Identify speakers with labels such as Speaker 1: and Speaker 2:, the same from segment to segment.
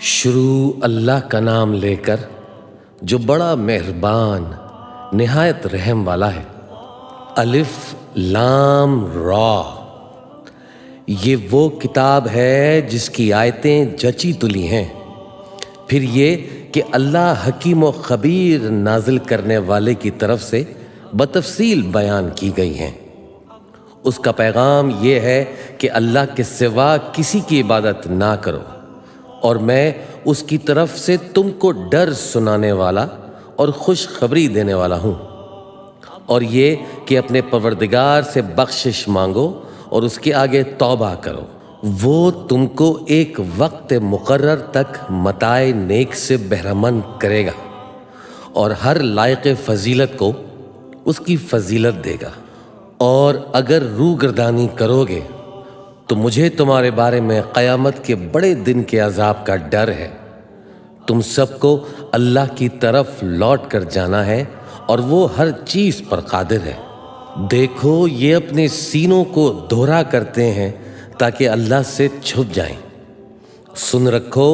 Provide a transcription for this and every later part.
Speaker 1: شروع اللہ کا نام لے کر جو بڑا مہربان نہایت رحم والا ہے۔ الف لام را، یہ وہ کتاب ہے جس کی آیتیں جچی تلی ہیں۔ پھر یہ کہ اللہ حکیم و خبیر نازل کرنے والے کی طرف سے بتفصیل بیان کی گئی ہیں۔ اس کا پیغام یہ ہے کہ اللہ کے سوا کسی کی عبادت نہ کرو، اور میں اس کی طرف سے تم کو ڈر سنانے والا اور خوشخبری دینے والا ہوں، اور یہ کہ اپنے پروردگار سے بخشش مانگو اور اس کے آگے توبہ کرو۔ وہ تم کو ایک وقت مقرر تک متاع نیک سے بہرمند کرے گا، اور ہر لائق فضیلت کو اس کی فضیلت دے گا۔ اور اگر روگردانی کرو گے تو مجھے تمہارے بارے میں قیامت کے بڑے دن کے عذاب کا ڈر ہے۔ تم سب کو اللہ کی طرف لوٹ کر جانا ہے، اور وہ ہر چیز پر قادر ہے۔ دیکھو، یہ اپنے سینوں کو دوہرا کرتے ہیں تاکہ اللہ سے چھپ جائیں۔ سن رکھو،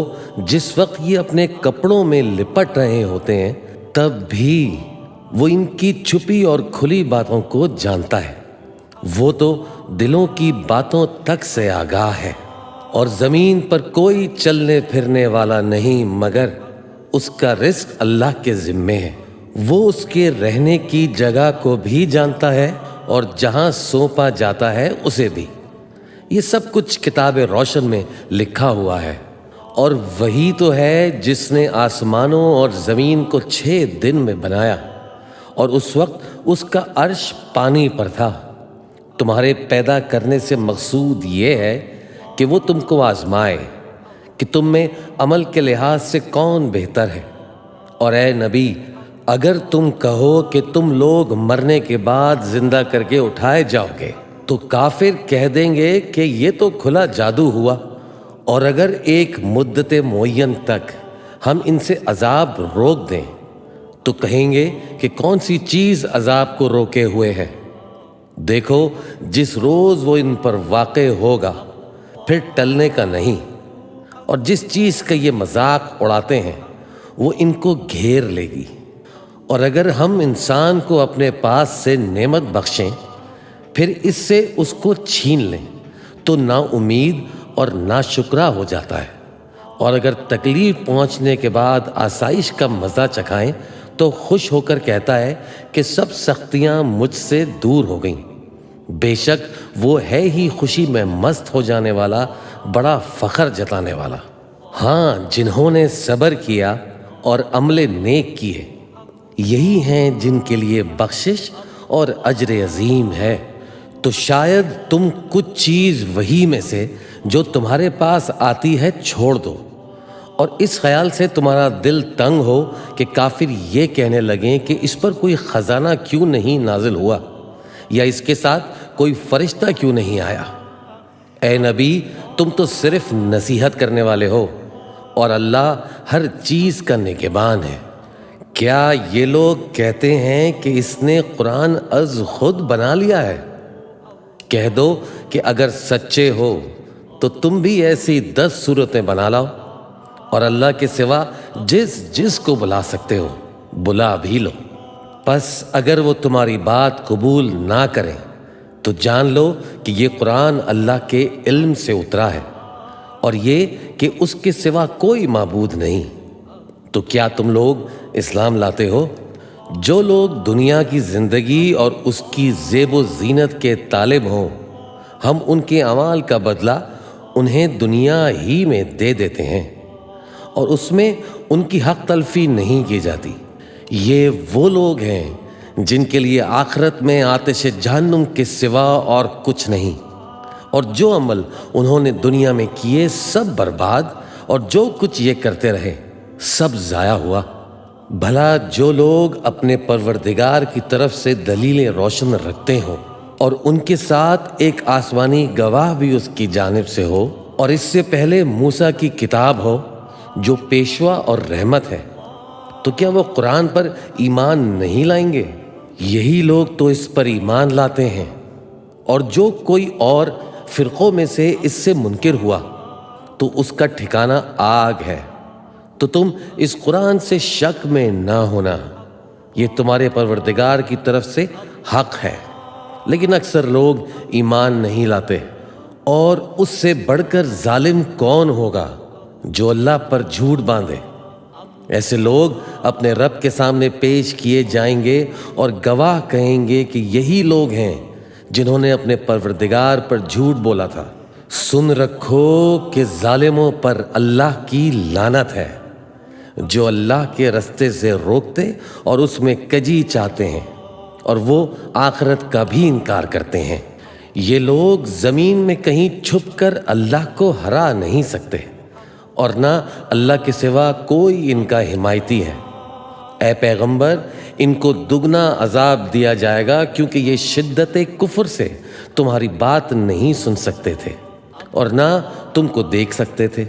Speaker 1: جس وقت یہ اپنے کپڑوں میں لپٹ رہے ہوتے ہیں تب بھی وہ ان کی چھپی اور کھلی باتوں کو جانتا ہے۔ وہ تو دلوں کی باتوں تک سے آگاہ ہے۔ اور زمین پر کوئی چلنے پھرنے والا نہیں مگر اس کا رزق اللہ کے ذمے ہے۔ وہ اس کے رہنے کی جگہ کو بھی جانتا ہے، اور جہاں سونپا جاتا ہے اسے بھی۔ یہ سب کچھ کتاب روشن میں لکھا ہوا ہے۔ اور وہی تو ہے جس نے آسمانوں اور زمین کو 6 دن میں بنایا، اور اس وقت اس کا عرش پانی پر تھا۔ تمہارے پیدا کرنے سے مقصود یہ ہے کہ وہ تم کو آزمائے کہ تم میں عمل کے لحاظ سے کون بہتر ہے۔ اور اے نبی، اگر تم کہو کہ تم لوگ مرنے کے بعد زندہ کر کے اٹھائے جاؤ گے تو کافر کہہ دیں گے کہ یہ تو کھلا جادو ہوا۔ اور اگر ایک مدت معین تک ہم ان سے عذاب روک دیں تو کہیں گے کہ کون سی چیز عذاب کو روکے ہوئے ہے۔ دیکھو، جس روز وہ ان پر واقع ہوگا پھر ٹلنے کا نہیں، اور جس چیز کا یہ مذاق اڑاتے ہیں وہ ان کو گھیر لے گی۔ اور اگر ہم انسان کو اپنے پاس سے نعمت بخشیں پھر اس سے اس کو چھین لیں تو نا امید اور ناشکرا ہو جاتا ہے۔ اور اگر تکلیف پہنچنے کے بعد آسائش کا مزہ چکھائیں تو خوش ہو کر کہتا ہے کہ سب سختیاں مجھ سے دور ہو گئیں۔ بے شک وہ ہے ہی خوشی میں مست ہو جانے والا، بڑا فخر جتانے والا۔ ہاں، جنہوں نے صبر کیا اور عمل نیک کیے، یہی ہیں جن کے لیے بخشش اور اجر عظیم ہے۔ تو شاید تم کچھ چیز وہی میں سے جو تمہارے پاس آتی ہے چھوڑ دو، اور اس خیال سے تمہارا دل تنگ ہو کہ کافر یہ کہنے لگیں کہ اس پر کوئی خزانہ کیوں نہیں نازل ہوا، یا اس کے ساتھ کوئی فرشتہ کیوں نہیں آیا۔ اے نبی، تم تو صرف نصیحت کرنے والے ہو، اور اللہ ہر چیز کا نگہبان ہے۔ کیا یہ لوگ کہتے ہیں کہ اس نے قرآن از خود بنا لیا ہے؟ کہہ دو کہ اگر سچے ہو تو تم بھی ایسی 10 صورتیں بنا لاؤ، اور اللہ کے سوا جس کو بلا سکتے ہو بلا بھی لو۔ پس اگر وہ تمہاری بات قبول نہ کریں تو جان لو کہ یہ قرآن اللہ کے علم سے اترا ہے، اور یہ کہ اس کے سوا کوئی معبود نہیں۔ تو کیا تم لوگ اسلام لاتے ہو؟ جو لوگ دنیا کی زندگی اور اس کی زیب و زینت کے طالب ہوں، ہم ان کے اعمال کا بدلہ انہیں دنیا ہی میں دے دیتے ہیں، اور اس میں ان کی حق تلفی نہیں کی جاتی۔ یہ وہ لوگ ہیں جن کے لیے آخرت میں آتش جہنم کے سوا اور کچھ نہیں، اور جو عمل انہوں نے دنیا میں کیے سب برباد، اور جو کچھ یہ کرتے رہے سب ضائع ہوا۔ بھلا جو لوگ اپنے پروردگار کی طرف سے دلیلیں روشن رکھتے ہوں، اور ان کے ساتھ ایک آسمانی گواہ بھی اس کی جانب سے ہو، اور اس سے پہلے موسیٰ کی کتاب ہو جو پیشوا اور رحمت ہے، تو کیا وہ قرآن پر ایمان نہیں لائیں گے؟ یہی لوگ تو اس پر ایمان لاتے ہیں، اور جو کوئی اور فرقوں میں سے اس سے منکر ہوا تو اس کا ٹھکانہ آگ ہے۔ تو تم اس قرآن سے شک میں نہ ہونا، یہ تمہارے پروردگار کی طرف سے حق ہے، لیکن اکثر لوگ ایمان نہیں لاتے۔ اور اس سے بڑھ کر ظالم کون ہوگا جو اللہ پر جھوٹ باندھے؟ ایسے لوگ اپنے رب کے سامنے پیش کیے جائیں گے اور گواہ کہیں گے کہ یہی لوگ ہیں جنہوں نے اپنے پروردگار پر جھوٹ بولا تھا۔ سن رکھو کہ ظالموں پر اللہ کی لعنت ہے، جو اللہ کے رستے سے روکتے اور اس میں کجی چاہتے ہیں، اور وہ آخرت کا بھی انکار کرتے ہیں۔ یہ لوگ زمین میں کہیں چھپ کر اللہ کو ہرا نہیں سکتے، اور نہ اللہ کے سوا کوئی ان کا حمایتی ہے۔ اے پیغمبر، ان کو دگنا عذاب دیا جائے گا، کیونکہ یہ شدت کفر سے تمہاری بات نہیں سن سکتے تھے اور نہ تم کو دیکھ سکتے تھے۔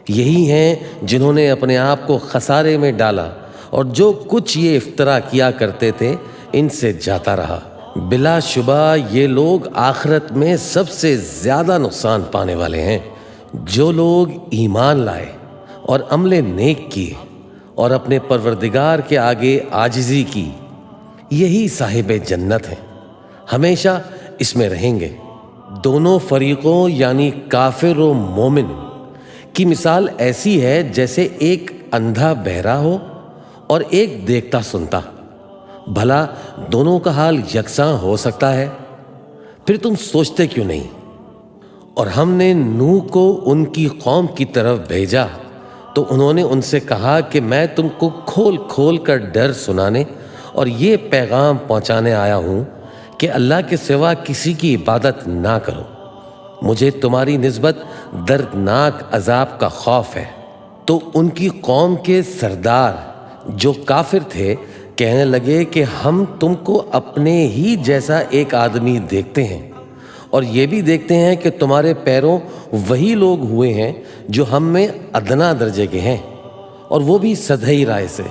Speaker 1: یہی ہیں جنہوں نے اپنے آپ کو خسارے میں ڈالا، اور جو کچھ یہ افطرا کیا کرتے تھے ان سے جاتا رہا۔ بلا شبہ یہ لوگ آخرت میں سب سے زیادہ نقصان پانے والے ہیں۔ جو لوگ ایمان لائے اور عمل نیک کیے اور اپنے پروردگار کے آگے عاجزی کی، یہی صاحب جنت ہیں، ہمیشہ اس میں رہیں گے۔ دونوں فریقوں یعنی کافر و مومن کی مثال ایسی ہے جیسے ایک اندھا بہرا ہو اور ایک دیکھتا سنتا۔ بھلا دونوں کا حال یکساں ہو سکتا ہے؟ پھر تم سوچتے کیوں نہیں؟ اور ہم نے نوح کو ان کی قوم کی طرف بھیجا تو انہوں نے ان سے کہا کہ میں تم کو کھول کھول کر ڈر سنانے اور یہ پیغام پہنچانے آیا ہوں کہ اللہ کے سوا کسی کی عبادت نہ کرو، مجھے تمہاری نسبت دردناک عذاب کا خوف ہے۔ تو ان کی قوم کے سردار جو کافر تھے کہنے لگے کہ ہم تم کو اپنے ہی جیسا ایک آدمی دیکھتے ہیں، اور یہ بھی دیکھتے ہیں کہ تمہارے پیروں وہی لوگ ہوئے ہیں جو ہم میں ادنا درجے کے ہیں، اور وہ بھی سدھئی رائے سے،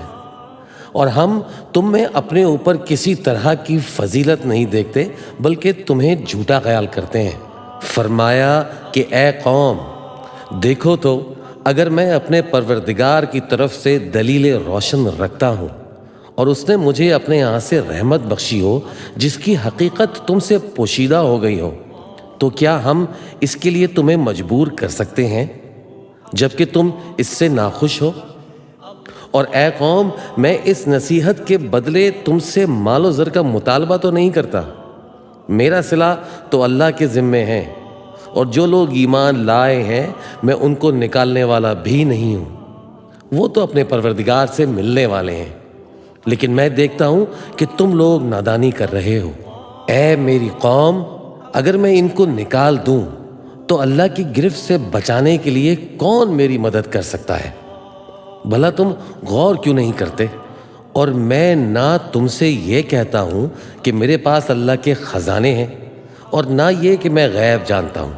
Speaker 1: اور ہم تم میں اپنے اوپر کسی طرح کی فضیلت نہیں دیکھتے بلکہ تمہیں جھوٹا خیال کرتے ہیں۔ فرمایا کہ اے قوم، دیکھو تو اگر میں اپنے پروردگار کی طرف سے دلیل روشن رکھتا ہوں اور اس نے مجھے اپنے یہاں سے رحمت بخشی ہو جس کی حقیقت تم سے پوشیدہ ہو گئی ہو، تو کیا ہم اس کے لیے تمہیں مجبور کر سکتے ہیں جبکہ تم اس سے ناخوش ہو؟ اور اے قوم، میں اس نصیحت کے بدلے تم سے مال و زر کا مطالبہ تو نہیں کرتا، میرا صلہ تو اللہ کے ذمے ہے، اور جو لوگ ایمان لائے ہیں میں ان کو نکالنے والا بھی نہیں ہوں، وہ تو اپنے پروردگار سے ملنے والے ہیں، لیکن میں دیکھتا ہوں کہ تم لوگ نادانی کر رہے ہو۔ اے میری قوم، اگر میں ان کو نکال دوں تو اللہ کی گرفت سے بچانے کے لیے کون میری مدد کر سکتا ہے؟ بھلا تم غور کیوں نہیں کرتے؟ اور میں نہ تم سے یہ کہتا ہوں کہ میرے پاس اللہ کے خزانے ہیں، اور نہ یہ کہ میں غیب جانتا ہوں،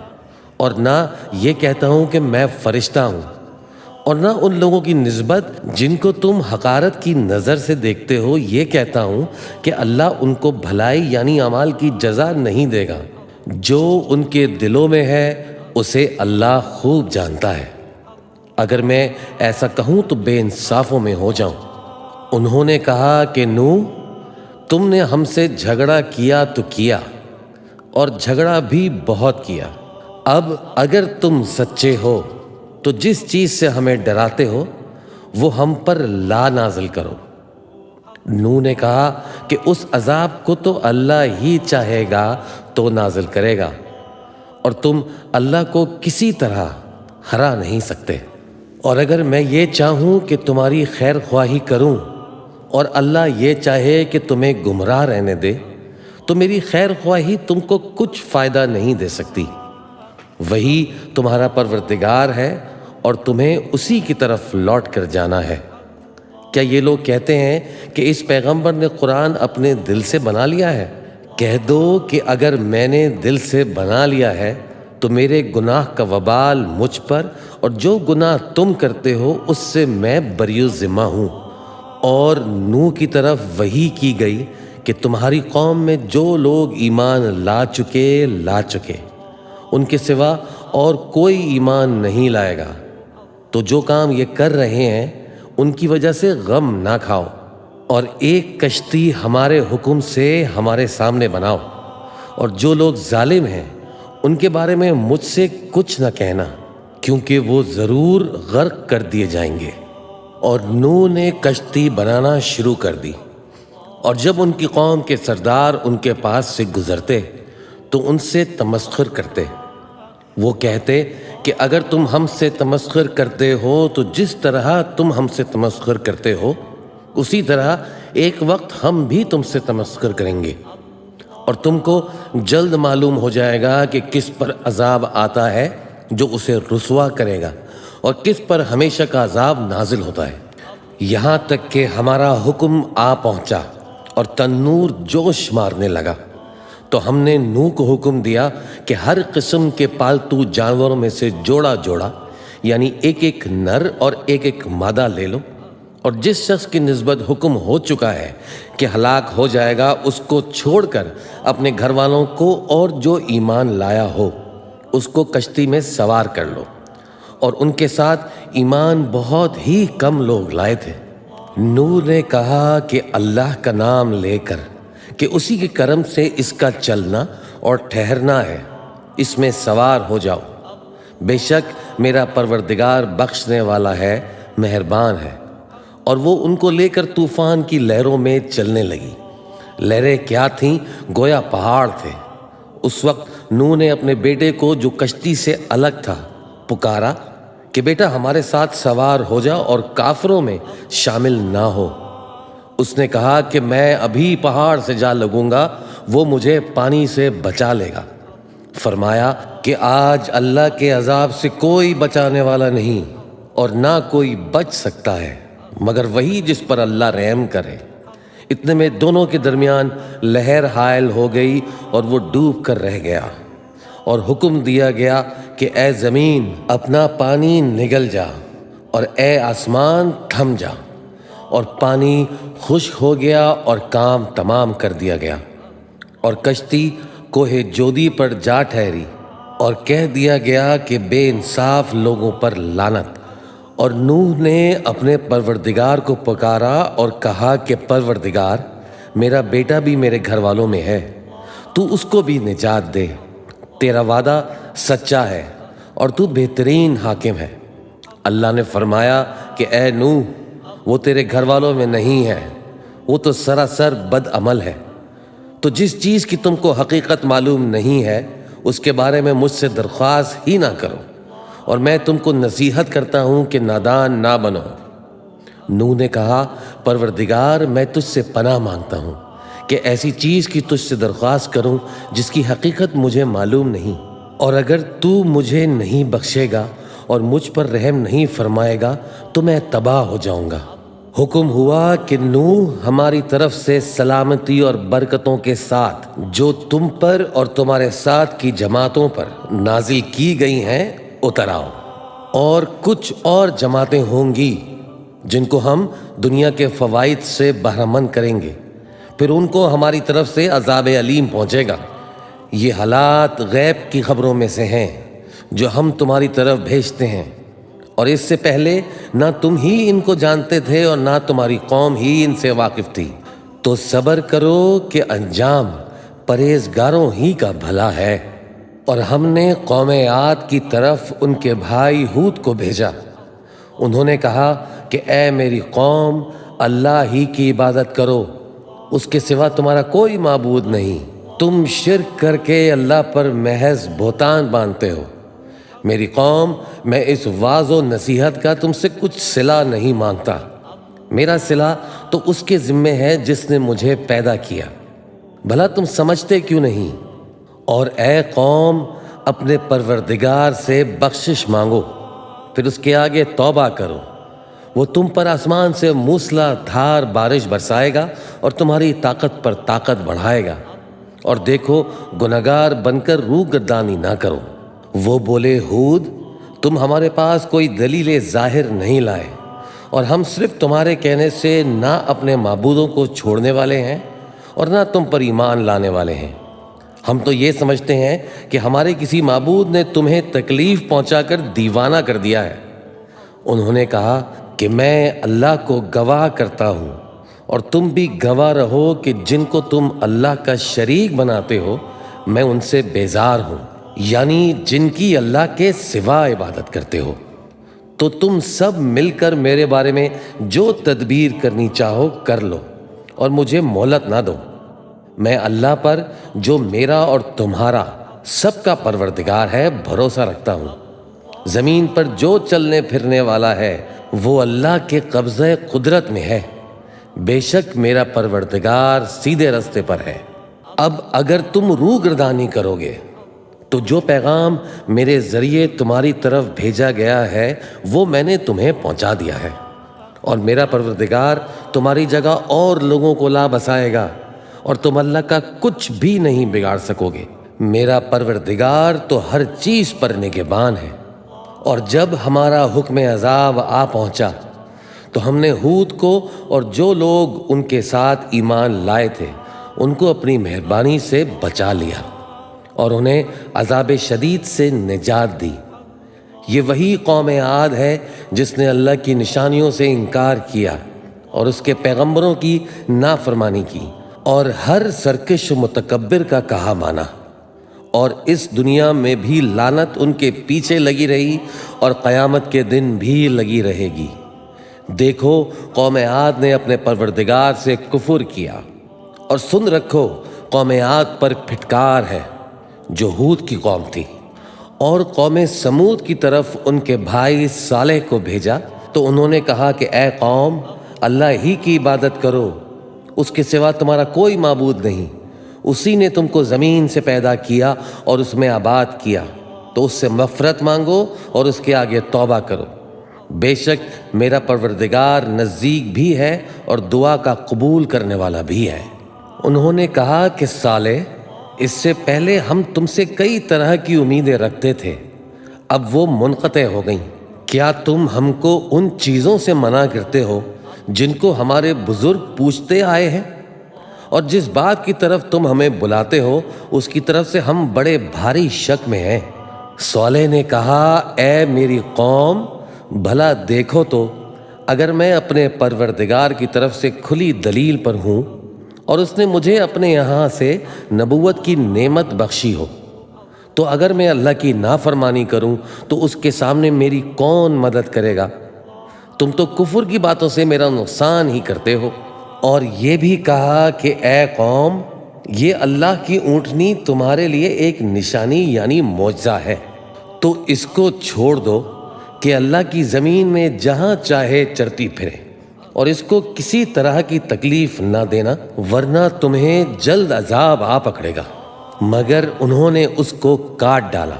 Speaker 1: اور نہ یہ کہتا ہوں کہ میں فرشتہ ہوں، اور نہ ان لوگوں کی نسبت جن کو تم حقارت کی نظر سے دیکھتے ہو یہ کہتا ہوں کہ اللہ ان کو بھلائی یعنی اعمال کی جزا نہیں دے گا۔ جو ان کے دلوں میں ہے اسے اللہ خوب جانتا ہے۔ اگر میں ایسا کہوں تو بے انصافوں میں ہو جاؤں۔ انہوں نے کہا کہ نوح، تم نے ہم سے جھگڑا کیا تو کیا، اور جھگڑا بھی بہت کیا، اب اگر تم سچے ہو تو جس چیز سے ہمیں ڈراتے ہو وہ ہم پر لا نازل کرو۔ نوح نے کہا کہ اس عذاب کو تو اللہ ہی چاہے گا تو نازل کرے گا، اور تم اللہ کو کسی طرح ہرا نہیں سکتے۔ اور اگر میں یہ چاہوں کہ تمہاری خیر خواہی کروں اور اللہ یہ چاہے کہ تمہیں گمراہ رہنے دے تو میری خیر خواہی تم کو کچھ فائدہ نہیں دے سکتی۔ وہی تمہارا پروردگار ہے اور تمہیں اسی کی طرف لوٹ کر جانا ہے۔ کیا یہ لوگ کہتے ہیں کہ اس پیغمبر نے قرآن اپنے دل سے بنا لیا ہے؟ کہہ دو کہ اگر میں نے دل سے بنا لیا ہے تو میرے گناہ کا وبال مجھ پر، اور جو گناہ تم کرتے ہو اس سے میں بری ذمہ ہوں۔ اور نوح کی طرف وحی کی گئی کہ تمہاری قوم میں جو لوگ ایمان لا چکے ان کے سوا اور کوئی ایمان نہیں لائے گا، تو جو کام یہ کر رہے ہیں ان کی وجہ سے غم نہ کھاؤ، اور ایک کشتی ہمارے حکم سے ہمارے سامنے بناؤ، اور جو لوگ ظالم ہیں ان کے بارے میں مجھ سے کچھ نہ کہنا، کیونکہ وہ ضرور غرق کر دیے جائیں گے۔ اور نوح نے کشتی بنانا شروع کر دی، اور جب ان کی قوم کے سردار ان کے پاس سے گزرتے تو ان سے تمسخر کرتے۔ وہ کہتے کہ اگر تم ہم سے تمسخر کرتے ہو تو جس طرح تم ہم سے تمسخر کرتے ہو اسی طرح ایک وقت ہم بھی تم سے تمسخر کریں گے، اور تم کو جلد معلوم ہو جائے گا کہ کس پر عذاب آتا ہے جو اسے رسوا کرے گا، اور کس پر ہمیشہ کا عذاب نازل ہوتا ہے۔ یہاں تک کہ ہمارا حکم آ پہنچا اور تنور جوش مارنے لگا، تو ہم نے نوح کو حکم دیا کہ ہر قسم کے پالتو جانوروں میں سے جوڑا جوڑا، یعنی ایک ایک نر اور ایک ایک مادہ لے لو، اور جس شخص کی نسبت حکم ہو چکا ہے کہ ہلاک ہو جائے گا اس کو چھوڑ کر اپنے گھر والوں کو اور جو ایمان لایا ہو اس کو کشتی میں سوار کر لو۔ اور ان کے ساتھ ایمان بہت ہی کم لوگ لائے تھے۔ نوح نے کہا کہ اللہ کا نام لے کر کہ اسی کے کرم سے اس کا چلنا اور ٹھہرنا ہے، اس میں سوار ہو جاؤ، بے شک میرا پروردگار بخشنے والا ہے، مہربان ہے۔ اور وہ ان کو لے کر طوفان کی لہروں میں چلنے لگی۔ لہریں کیا تھیں؟ گویا پہاڑ تھے۔ اس وقت نوح نے اپنے بیٹے کو جو کشتی سے الگ تھا پکارا کہ بیٹا ہمارے ساتھ سوار ہو جا اور کافروں میں شامل نہ ہو۔ اس نے کہا کہ میں ابھی پہاڑ سے جا لگوں گا، وہ مجھے پانی سے بچا لے گا۔ فرمایا کہ آج اللہ کے عذاب سے کوئی بچانے والا نہیں، اور نہ کوئی بچ سکتا ہے مگر وہی جس پر اللہ رحم کرے۔ اتنے میں دونوں کے درمیان لہر حائل ہو گئی اور وہ ڈوب کر رہ گیا، اور حکم دیا گیا کہ اے زمین اپنا پانی نگل جا، اور اے آسمان تھم جا، اور پانی خشک ہو گیا اور کام تمام کر دیا گیا، اور کشتی کوہ جودی پر جا ٹھہری، اور کہہ دیا گیا کہ بے انصاف لوگوں پر لعنت۔ اور نوح نے اپنے پروردگار کو پکارا اور کہا کہ پروردگار میرا بیٹا بھی میرے گھر والوں میں ہے، تو اس کو بھی نجات دے، تیرا وعدہ سچا ہے اور تو بہترین حاکم ہے۔ اللہ نے فرمایا کہ اے نوح وہ تیرے گھر والوں میں نہیں ہے، وہ تو سراسر بد عمل ہے۔ تو جس چیز کی تم کو حقیقت معلوم نہیں ہے اس کے بارے میں مجھ سے درخواست ہی نہ کرو، اور میں تم کو نصیحت کرتا ہوں کہ نادان نہ بنو۔ نوح نے کہا پروردگار میں تجھ سے پناہ مانگتا ہوں کہ ایسی چیز کی تجھ سے درخواست کروں جس کی حقیقت مجھے معلوم نہیں، اور اگر تو مجھے نہیں بخشے گا اور مجھ پر رحم نہیں فرمائے گا تو میں تباہ ہو جاؤں گا۔ حکم ہوا کہ نوح ہماری طرف سے سلامتی اور برکتوں کے ساتھ جو تم پر اور تمہارے ساتھ کی جماعتوں پر نازل کی گئی ہیں اتر آؤ، اور کچھ اور جماعتیں ہوں گی جن کو ہم دنیا کے فوائد سے بہرہ مند کریں گے، پھر ان کو ہماری طرف سے عذاب علیم پہنچے گا۔ یہ حالات غیب کی خبروں میں سے ہیں جو ہم تمہاری طرف بھیجتے ہیں، اور اس سے پہلے نہ تم ہی ان کو جانتے تھے اور نہ تمہاری قوم ہی ان سے واقف تھی۔ تو صبر کرو کہ انجام پرہیزگاروں ہی کا بھلا ہے۔ اور ہم نے قوم عاد کی طرف ان کے بھائی ہود کو بھیجا۔ انہوں نے کہا کہ اے میری قوم اللہ ہی کی عبادت کرو، اس کے سوا تمہارا کوئی معبود نہیں، تم شرک کر کے اللہ پر محض بہتان باندھتے ہو۔ میری قوم میں اس واعظ و نصیحت کا تم سے کچھ صلہ نہیں مانگتا، میرا صلہ تو اس کے ذمے ہے جس نے مجھے پیدا کیا، بھلا تم سمجھتے کیوں نہیں؟ اور اے قوم اپنے پروردگار سے بخشش مانگو، پھر اس کے آگے توبہ کرو، وہ تم پر آسمان سے موسلا دھار بارش برسائے گا اور تمہاری طاقت پر طاقت بڑھائے گا، اور دیکھو گنہگار بن کر روح گردانی نہ کرو۔ وہ بولے ہود تم ہمارے پاس کوئی دلیل ظاہر نہیں لائے، اور ہم صرف تمہارے کہنے سے نہ اپنے معبودوں کو چھوڑنے والے ہیں اور نہ تم پر ایمان لانے والے ہیں۔ ہم تو یہ سمجھتے ہیں کہ ہمارے کسی معبود نے تمہیں تکلیف پہنچا کر دیوانہ کر دیا ہے، انہوں نے کہا کہ میں اللہ کو گواہ کرتا ہوں اور تم بھی گواہ رہو کہ جن کو تم اللہ کا شریک بناتے ہو میں ان سے بیزار ہوں، یعنی جن کی اللہ کے سوا عبادت کرتے ہو۔ تو تم سب مل کر میرے بارے میں جو تدبیر کرنی چاہو کر لو اور مجھے مہلت نہ دو۔ میں اللہ پر جو میرا اور تمہارا سب کا پروردگار ہے بھروسہ رکھتا ہوں۔ زمین پر جو چلنے پھرنے والا ہے وہ اللہ کے قبضہ قدرت میں ہے، بے شک میرا پروردگار سیدھے راستے پر ہے۔ اب اگر تم روح گردانی کرو گے تو جو پیغام میرے ذریعے تمہاری طرف بھیجا گیا ہے وہ میں نے تمہیں پہنچا دیا ہے، اور میرا پروردگار تمہاری جگہ اور لوگوں کو لا بسائے گا اور تم اللہ کا کچھ بھی نہیں بگاڑ سکو گے۔ میرا پروردگار تو ہر چیز پر نگہبان ہے۔ اور جب ہمارا حکم عذاب آ پہنچا تو ہم نے ہود کو اور جو لوگ ان کے ساتھ ایمان لائے تھے ان کو اپنی مہربانی سے بچا لیا اور انہیں عذاب شدید سے نجات دی۔ یہ وہی قوم عاد ہے جس نے اللہ کی نشانیوں سے انکار کیا اور اس کے پیغمبروں کی نافرمانی کی اور ہر سرکش و متکبر کا کہا مانا، اور اس دنیا میں بھی لعنت ان کے پیچھے لگی رہی اور قیامت کے دن بھی لگی رہے گی۔ دیکھو قوم عاد نے اپنے پروردگار سے کفر کیا، اور سن رکھو قوم عاد پر پھٹکار ہے جو ہود کی قوم تھی۔ اور قوم سمود کی طرف ان کے بھائی صالح کو بھیجا تو انہوں نے کہا کہ اے قوم، اللہ ہی کی عبادت کرو، اس کے سوا تمہارا کوئی معبود نہیں۔ اسی نے تم کو زمین سے پیدا کیا اور اس میں آباد کیا، تو اس سے مغفرت مانگو اور اس کے آگے توبہ کرو، بے شک میرا پروردگار نزدیک بھی ہے اور دعا کا قبول کرنے والا بھی ہے۔ انہوں نے کہا کہ صالح، اس سے پہلے ہم تم سے کئی طرح کی امیدیں رکھتے تھے، اب وہ منقطع ہو گئیں۔ کیا تم ہم کو ان چیزوں سے منع کرتے ہو جن کو ہمارے بزرگ پوچھتے آئے ہیں؟ اور جس بات کی طرف تم ہمیں بلاتے ہو اس کی طرف سے ہم بڑے بھاری شک میں ہیں۔ صالح نے کہا اے میری قوم، بھلا دیکھو تو اگر میں اپنے پروردگار کی طرف سے کھلی دلیل پر ہوں اور اس نے مجھے اپنے یہاں سے نبوت کی نعمت بخشی ہو، تو اگر میں اللہ کی نافرمانی کروں تو اس کے سامنے میری کون مدد کرے گا؟ تم تو کفر کی باتوں سے میرا نقصان ہی کرتے ہو۔ اور یہ بھی کہا کہ اے قوم، یہ اللہ کی اونٹنی تمہارے لیے ایک نشانی یعنی معجزہ ہے، تو اس کو چھوڑ دو کہ اللہ کی زمین میں جہاں چاہے چرتی پھرے، اور اس کو کسی طرح کی تکلیف نہ دینا، ورنہ تمہیں جلد عذاب آ پکڑے گا۔ مگر انہوں نے اس کو کاٹ ڈالا۔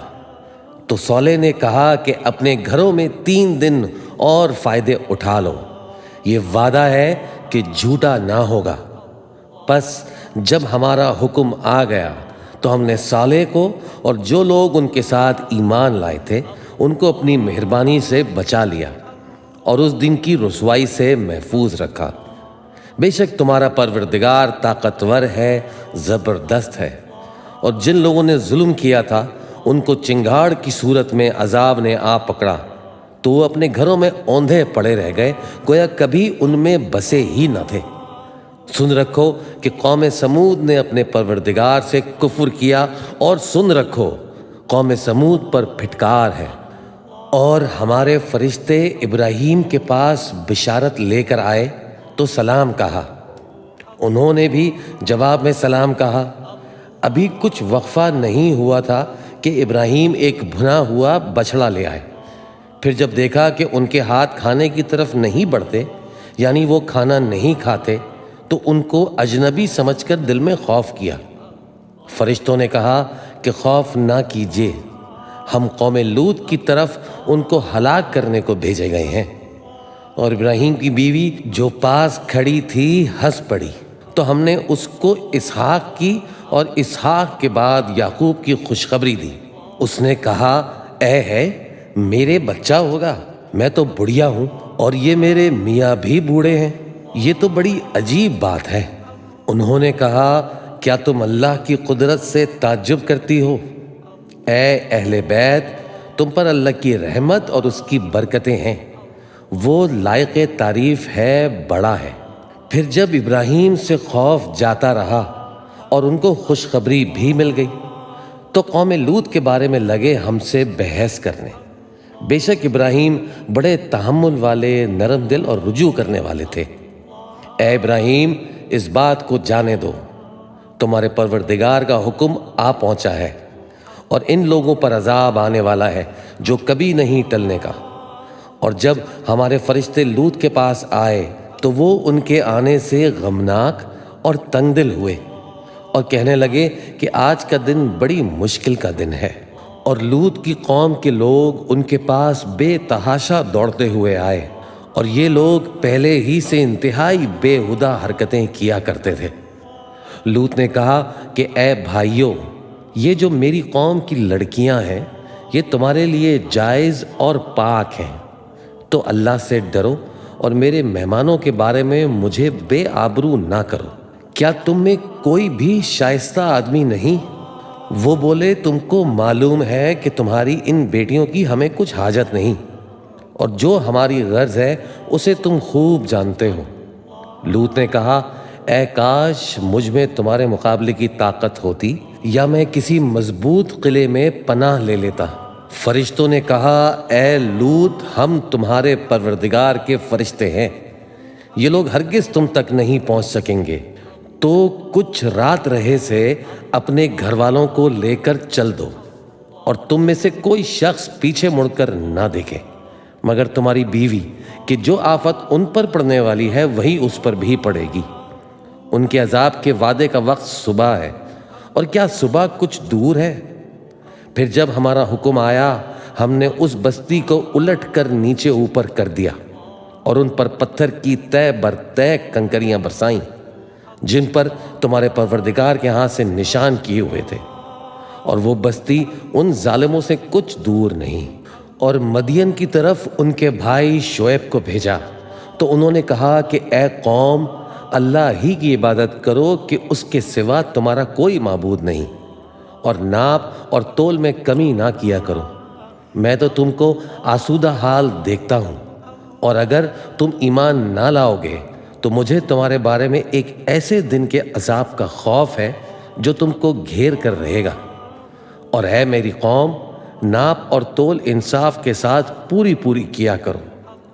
Speaker 1: تو صالح نے کہا کہ اپنے گھروں میں 3 دن اور فائدے اٹھا لو، یہ وعدہ ہے کہ جھوٹا نہ ہوگا۔ پس جب ہمارا حکم آ گیا تو ہم نے صالح کو اور جو لوگ ان کے ساتھ ایمان لائے تھے ان کو اپنی مہربانی سے بچا لیا اور اس دن کی رسوائی سے محفوظ رکھا۔ بے شک تمہارا پروردگار طاقتور ہے، زبردست ہے۔ اور جن لوگوں نے ظلم کیا تھا ان کو چنگاڑ کی صورت میں عذاب نے آ پکڑا تو وہ اپنے گھروں میں اوندھے پڑے رہ گئے، گویا کبھی ان میں بسے ہی نہ تھے۔ سن رکھو کہ قوم سمود نے اپنے پروردگار سے کفر کیا، اور سن رکھو قوم سمود پر پھٹکار ہے۔ اور ہمارے فرشتے ابراہیم کے پاس بشارت لے کر آئے تو سلام کہا، انہوں نے بھی جواب میں سلام کہا۔ ابھی کچھ وقفہ نہیں ہوا تھا کہ ابراہیم ایک بھنا ہوا بچھڑا لے آئے۔ پھر جب دیکھا کہ ان کے ہاتھ کھانے کی طرف نہیں بڑھتے، یعنی وہ کھانا نہیں کھاتے، تو ان کو اجنبی سمجھ کر دل میں خوف کیا۔ فرشتوں نے کہا کہ خوف نہ کیجیے، ہم قوم لوط کی طرف ان کو ہلاک کرنے کو بھیجے گئے ہیں۔ اور ابراہیم کی بیوی جو پاس کھڑی تھی ہنس پڑی، تو ہم نے اس کو اسحاق کی اور اسحاق کے بعد یعقوب کی خوشخبری دی۔ اس نے کہا اے ہے میرے بچہ ہوگا، میں تو بڑھیا ہوں اور یہ میرے میاں بھی بوڑھے ہیں، یہ تو بڑی عجیب بات ہے۔ انہوں نے کہا کیا تم اللہ کی قدرت سے تعجب کرتی ہو؟ اے اہل بیت، تم پر اللہ کی رحمت اور اس کی برکتیں ہیں۔ وہ لائق تعریف ہے، بڑا ہے۔ پھر جب ابراہیم سے خوف جاتا رہا اور ان کو خوشخبری بھی مل گئی تو قوم لوط کے بارے میں لگے ہم سے بحث کرنے۔ بے شک ابراہیم بڑے تحمل والے، نرم دل اور رجوع کرنے والے تھے۔ اے ابراہیم، اس بات کو جانے دو، تمہارے پروردگار کا حکم آ پہنچا ہے اور ان لوگوں پر عذاب آنے والا ہے جو کبھی نہیں ٹلنے کا۔ اور جب ہمارے فرشتے لوط کے پاس آئے تو وہ ان کے آنے سے غمناک اور تنگ دل ہوئے اور کہنے لگے کہ آج کا دن بڑی مشکل کا دن ہے۔ اور لوط کی قوم کے لوگ ان کے پاس بے تحاشا دوڑتے ہوئے آئے، اور یہ لوگ پہلے ہی سے انتہائی بے ہدہ حرکتیں کیا کرتے تھے۔ لوط نے کہا کہ اے بھائیو، یہ جو میری قوم کی لڑکیاں ہیں یہ تمہارے لیے جائز اور پاک ہیں، تو اللہ سے ڈرو اور میرے مہمانوں کے بارے میں مجھے بے آبرو نہ کرو۔ کیا تم میں کوئی بھی شائستہ آدمی نہیں؟ وہ بولے تم کو معلوم ہے کہ تمہاری ان بیٹیوں کی ہمیں کچھ حاجت نہیں، اور جو ہماری غرض ہے اسے تم خوب جانتے ہو۔ لوط نے کہا اے کاش مجھ میں تمہارے مقابلے کی طاقت ہوتی یا میں کسی مضبوط قلعے میں پناہ لے لیتا۔ فرشتوں نے کہا اے لوط، ہم تمہارے پروردگار کے فرشتے ہیں، یہ لوگ ہرگز تم تک نہیں پہنچ سکیں گے، تو کچھ رات رہے سے اپنے گھر والوں کو لے کر چل دو، اور تم میں سے کوئی شخص پیچھے مڑ کر نہ دیکھے مگر تمہاری بیوی، کہ جو آفت ان پر پڑنے والی ہے وہی اس پر بھی پڑے گی۔ ان کے عذاب کے وعدے کا وقت صبح ہے، اور کیا صبح کچھ دور ہے؟ پھر جب ہمارا حکم آیا ہم نے اس بستی کو الٹ کر نیچے اوپر کر دیا اور ان پر پتھر کی تہ بر تہ کنکریاں برسائیں جن پر تمہارے پروردگار کے ہاں سے نشان کیے ہوئے تھے، اور وہ بستی ان ظالموں سے کچھ دور نہیں۔ اور مدین کی طرف ان کے بھائی شعیب کو بھیجا تو انہوں نے کہا کہ اے قوم، اللہ ہی کی عبادت کرو کہ اس کے سوا تمہارا کوئی معبود نہیں، اور ناپ اور تول میں کمی نہ کیا کرو۔ میں تو تم کو آسودہ حال دیکھتا ہوں، اور اگر تم ایمان نہ لاؤ گے تو مجھے تمہارے بارے میں ایک ایسے دن کے عذاب کا خوف ہے جو تم کو گھیر کر رہے گا۔ اور اے میری قوم، ناپ اور تول انصاف کے ساتھ پوری پوری کیا کرو،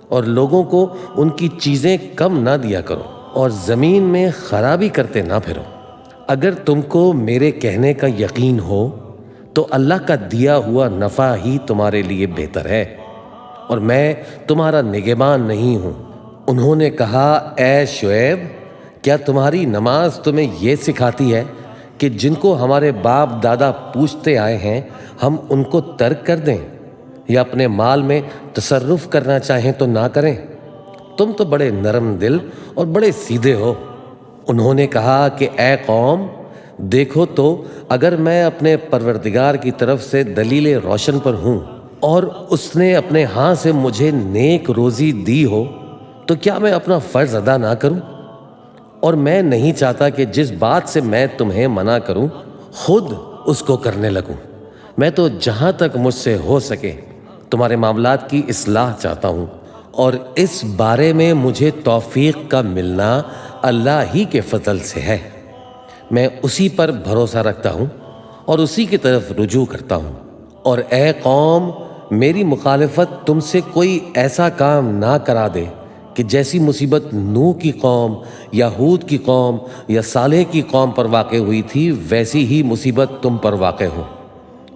Speaker 1: اور لوگوں کو ان کی چیزیں کم نہ دیا کرو، اور زمین میں خرابی کرتے نہ پھرو۔ اگر تم کو میرے کہنے کا یقین ہو تو اللہ کا دیا ہوا نفع ہی تمہارے لیے بہتر ہے، اور میں تمہارا نگہبان نہیں ہوں۔ انہوں نے کہا اے شعیب، کیا تمہاری نماز تمہیں یہ سکھاتی ہے کہ جن کو ہمارے باپ دادا پوچھتے آئے ہیں ہم ان کو ترک کر دیں، یا اپنے مال میں تصرف کرنا چاہیں تو نہ کریں؟ تم تو بڑے نرم دل اور بڑے سیدھے ہو۔ انہوں نے کہا کہ اے قوم، دیکھو تو اگر میں اپنے پروردگار کی طرف سے دلیل روشن پر ہوں اور اس نے اپنے ہاں سے مجھے نیک روزی دی ہو تو کیا میں اپنا فرض ادا نہ کروں؟ اور میں نہیں چاہتا کہ جس بات سے میں تمہیں منع کروں خود اس کو کرنے لگوں۔ میں تو جہاں تک مجھ سے ہو سکے تمہارے معاملات کی اصلاح چاہتا ہوں، اور اس بارے میں مجھے توفیق کا ملنا اللہ ہی کے فضل سے ہے۔ میں اسی پر بھروسہ رکھتا ہوں اور اسی کی طرف رجوع کرتا ہوں۔ اور اے قوم، میری مخالفت تم سے کوئی ایسا کام نہ کرا دے کہ جیسی مصیبت نوح کی قوم یا ہود کی قوم یا صالح کی قوم پر واقع ہوئی تھی ویسی ہی مصیبت تم پر واقع ہو۔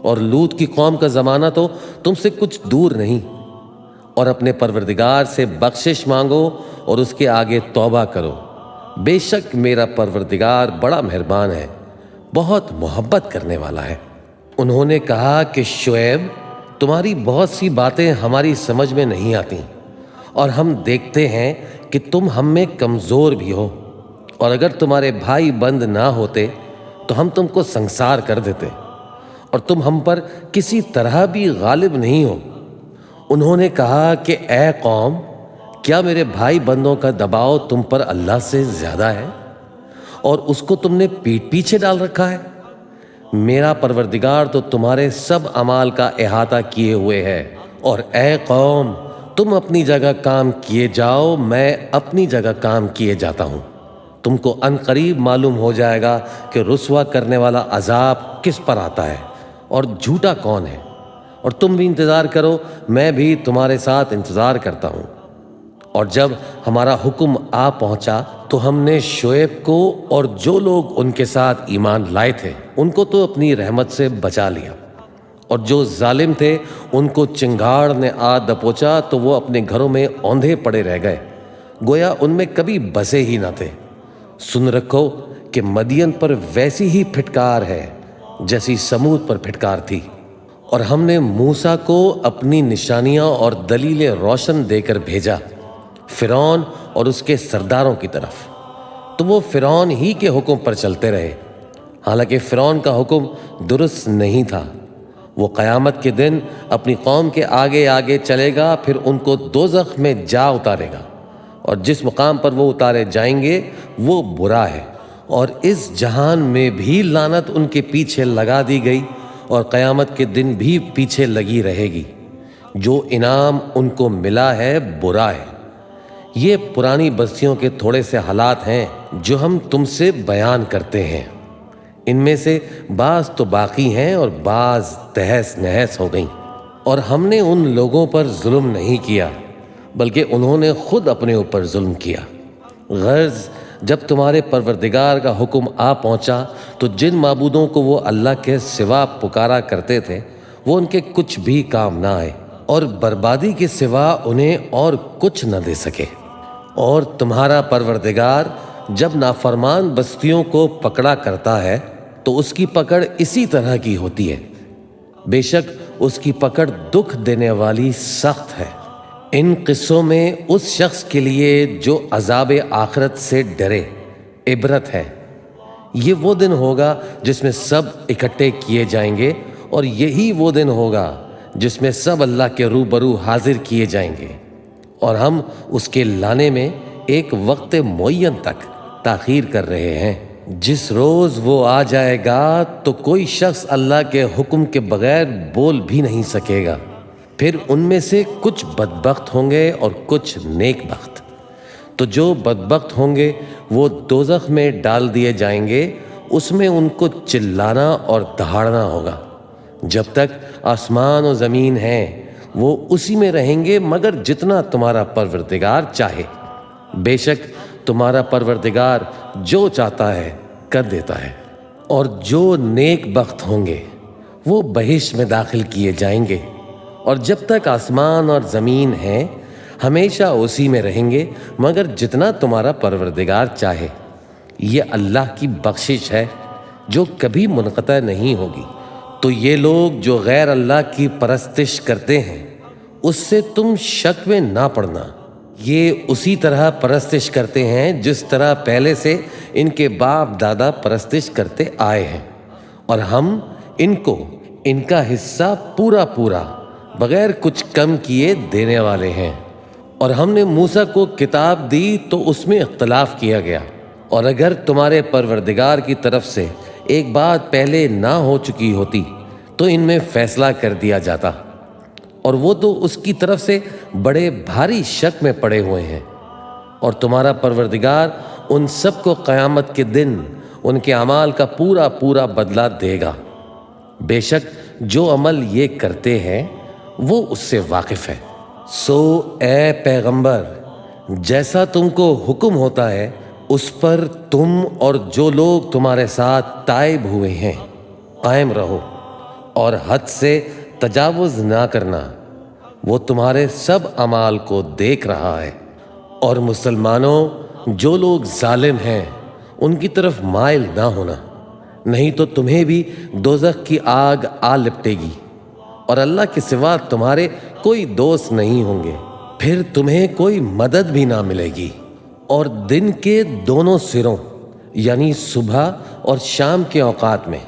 Speaker 1: اور لوط کی قوم کا زمانہ تو تم سے کچھ دور نہیں۔ اور اپنے پروردگار سے بخشش مانگو اور اس کے آگے توبہ کرو، بے شک میرا پروردگار بڑا مہربان ہے، بہت محبت کرنے والا ہے۔ انہوں نے کہا کہ شعیب، تمہاری بہت سی باتیں ہماری سمجھ میں نہیں آتی، اور ہم دیکھتے ہیں کہ تم ہم میں کمزور بھی ہو، اور اگر تمہارے بھائی بند نہ ہوتے تو ہم تم کو سنسار کر دیتے، اور تم ہم پر کسی طرح بھی غالب نہیں ہو۔ انہوں نے کہا کہ اے قوم، کیا میرے بھائی بندوں کا دباؤ تم پر اللہ سے زیادہ ہے، اور اس کو تم نے پیٹھ پیچھے ڈال رکھا ہے؟ میرا پروردگار تو تمہارے سب اعمال کا احاطہ کیے ہوئے ہے۔ اور اے قوم، تم اپنی جگہ کام کیے جاؤ، میں اپنی جگہ کام کیے جاتا ہوں۔ تم کو ان قریب معلوم ہو جائے گا کہ رسوا کرنے والا عذاب کس پر آتا ہے اور جھوٹا کون ہے، اور تم بھی انتظار کرو، میں بھی تمہارے ساتھ انتظار کرتا ہوں۔ اور جب ہمارا حکم آ پہنچا تو ہم نے شعیب کو اور جو لوگ ان کے ساتھ ایمان لائے تھے ان کو تو اپنی رحمت سے بچا لیا، اور جو ظالم تھے ان کو چنگاڑ نے آ دبوچا تو وہ اپنے گھروں میں اوندھے پڑے رہ گئے، گویا ان میں کبھی بسے ہی نہ تھے۔ سن رکھو کہ مدین پر ویسی ہی پھٹکار ہے جیسی سمود پر پھٹکار تھی، اور ہم نے موسیٰ کو اپنی نشانیاں اور دلیلیں روشن دے کر بھیجا فرعون اور اس کے سرداروں کی طرف، تو وہ فرعون ہی کے حکم پر چلتے رہے، حالانکہ فرعون کا حکم درست نہیں تھا۔ وہ قیامت کے دن اپنی قوم کے آگے آگے چلے گا، پھر ان کو دوزخ میں جا اتارے گا، اور جس مقام پر وہ اتارے جائیں گے وہ برا ہے، اور اس جہان میں بھی لعنت ان کے پیچھے لگا دی گئی اور قیامت کے دن بھی پیچھے لگی رہے گی۔ جو انعام ان کو ملا ہے برا ہے۔ یہ پرانی بستیوں کے تھوڑے سے حالات ہیں جو ہم تم سے بیان کرتے ہیں، ان میں سے بعض تو باقی ہیں اور بعض تہس نہس ہو گئیں۔ اور ہم نے ان لوگوں پر ظلم نہیں کیا بلکہ انہوں نے خود اپنے اوپر ظلم کیا۔ غرض جب تمہارے پروردگار کا حکم آ پہنچا تو جن معبودوں کو وہ اللہ کے سوا پکارا کرتے تھے وہ ان کے کچھ بھی کام نہ آئے، اور بربادی کے سوا انہیں اور کچھ نہ دے سکے۔ اور تمہارا پروردگار جب نافرمان بستیوں کو پکڑا کرتا ہے تو اس کی پکڑ اسی طرح کی ہوتی ہے، بے شک اس کی پکڑ دکھ دینے والی سخت ہے۔ ان قصوں میں اس شخص کے لیے جو عذاب آخرت سے ڈرے عبرت ہے۔ یہ وہ دن ہوگا جس میں سب اکٹھے کیے جائیں گے، اور یہی وہ دن ہوگا جس میں سب اللہ کے روبرو حاضر کیے جائیں گے، اور ہم اس کے لانے میں ایک وقت معین تک تاخیر کر رہے ہیں۔ جس روز وہ آ جائے گا تو کوئی شخص اللہ کے حکم کے بغیر بول بھی نہیں سکے گا۔ پھر ان میں سے کچھ بدبخت ہوں گے اور کچھ نیک بخت۔ تو جو بدبخت ہوں گے وہ دوزخ میں ڈال دیے جائیں گے، اس میں ان کو چلانا اور دہاڑنا ہوگا جب تک آسمان و زمین ہیں، وہ اسی میں رہیں گے مگر جتنا تمہارا پروردگار چاہے۔ بے شک تمہارا پروردگار جو چاہتا ہے کر دیتا ہے۔ اور جو نیک بخت ہوں گے وہ بہشت میں داخل کیے جائیں گے، اور جب تک آسمان اور زمین ہیں ہمیشہ اسی میں رہیں گے مگر جتنا تمہارا پروردگار چاہے۔ یہ اللہ کی بخشش ہے جو کبھی منقطع نہیں ہوگی۔ تو یہ لوگ جو غیر اللہ کی پرستش کرتے ہیں اس سے تم شک میں نہ پڑنا، یہ اسی طرح پرستش کرتے ہیں جس طرح پہلے سے ان کے باپ دادا پرستش کرتے آئے ہیں، اور ہم ان کو ان کا حصہ پورا پورا بغیر کچھ کم کیے دینے والے ہیں۔ اور ہم نے موسیٰ کو کتاب دی تو اس میں اختلاف کیا گیا، اور اگر تمہارے پروردگار کی طرف سے ایک بات پہلے نہ ہو چکی ہوتی تو ان میں فیصلہ کر دیا جاتا، اور وہ تو اس کی طرف سے بڑے بھاری شک میں پڑے ہوئے ہیں۔ اور تمہارا پروردگار ان سب کو قیامت کے دن ان کے اعمال کا پورا پورا بدلہ دے گا، بے شک جو عمل یہ کرتے ہیں وہ اس سے واقف ہے۔ سو اے پیغمبر، جیسا تم کو حکم ہوتا ہے اس پر تم اور جو لوگ تمہارے ساتھ تائب ہوئے ہیں قائم رہو، اور حد سے تجاوز نہ کرنا، وہ تمہارے سب اعمال کو دیکھ رہا ہے۔ اور مسلمانوں، جو لوگ ظالم ہیں ان کی طرف مائل نہ ہونا، نہیں تو تمہیں بھی دوزخ کی آگ آ لپٹے گی، اور اللہ کے سوا تمہارے کوئی دوست نہیں ہوں گے، پھر تمہیں کوئی مدد بھی نہ ملے گی۔ اور دن کے دونوں سروں یعنی صبح اور شام کے اوقات میں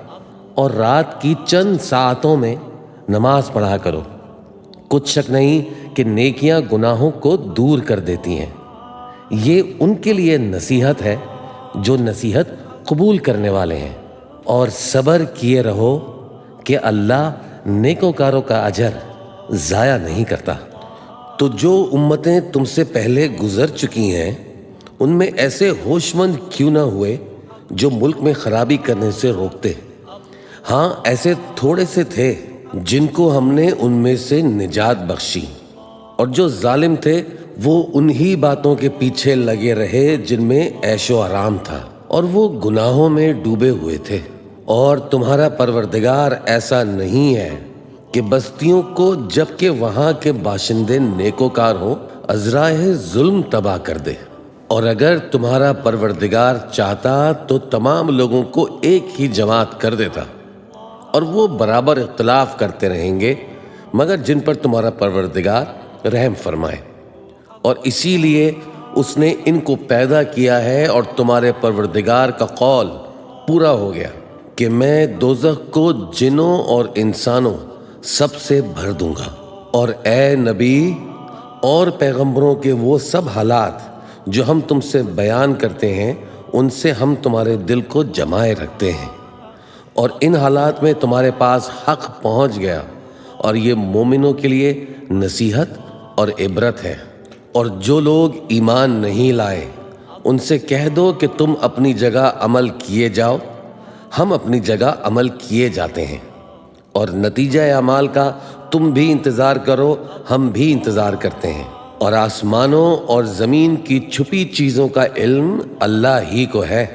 Speaker 1: اور رات کی چند ساعتوں میں نماز پڑھا کرو، کچھ شک نہیں کہ نیکیاں گناہوں کو دور کر دیتی ہیں۔ یہ ان کے لیے نصیحت ہے جو نصیحت قبول کرنے والے ہیں، اور صبر کیے رہو کہ اللہ نیکوکاروں کا اجر ضائع نہیں کرتا۔ تو جو امتیں تم سے پہلے گزر چکی ہیں ان میں ایسے ہوش مند کیوں نہ ہوئے جو ملک میں خرابی کرنے سے روکتے؟ ہاں ایسے تھوڑے سے تھے جن کو ہم نے ان میں سے نجات بخشی، اور جو ظالم تھے وہ انہی باتوں کے پیچھے لگے رہے جن میں عیش و آرام تھا، اور وہ گناہوں میں ڈوبے ہوئے تھے۔ اور تمہارا پروردگار ایسا نہیں ہے کہ بستیوں کو جبکہ وہاں کے باشندے نیکوکار ہوں ازرائے ظلم تباہ کر دے۔ اور اگر تمہارا پروردگار چاہتا تو تمام لوگوں کو ایک ہی جماعت کر دیتا، اور وہ برابر اختلاف کرتے رہیں گے مگر جن پر تمہارا پروردگار رحم فرمائے۔ اور اسی لیے اس نے ان کو پیدا کیا ہے، اور تمہارے پروردگار کا قول پورا ہو گیا کہ میں دوزخ کو جنوں اور انسانوں سب سے بھر دوں گا۔ اور اے نبی اور پیغمبروں کے وہ سب حالات جو ہم تم سے بیان کرتے ہیں ان سے ہم تمہارے دل کو جمائے رکھتے ہیں، اور ان حالات میں تمہارے پاس حق پہنچ گیا، اور یہ مومنوں کے لیے نصیحت اور عبرت ہے۔ اور جو لوگ ایمان نہیں لائے ان سے کہہ دو کہ تم اپنی جگہ عمل کیے جاؤ، ہم اپنی جگہ عمل کیے جاتے ہیں، اور نتیجہ اعمال کا تم بھی انتظار کرو، ہم بھی انتظار کرتے ہیں۔ اور آسمانوں اور زمین کی چھپی چیزوں کا علم اللہ ہی کو ہے،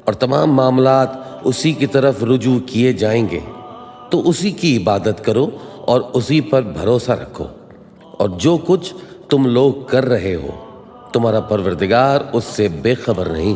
Speaker 1: اور تمام معاملات اسی کی طرف رجوع کیے جائیں گے، تو اسی کی عبادت کرو اور اسی پر بھروسہ رکھو۔ اور جو کچھ تم لوگ کر رہے ہو تمہارا پروردگار اس سے بے خبر نہیں۔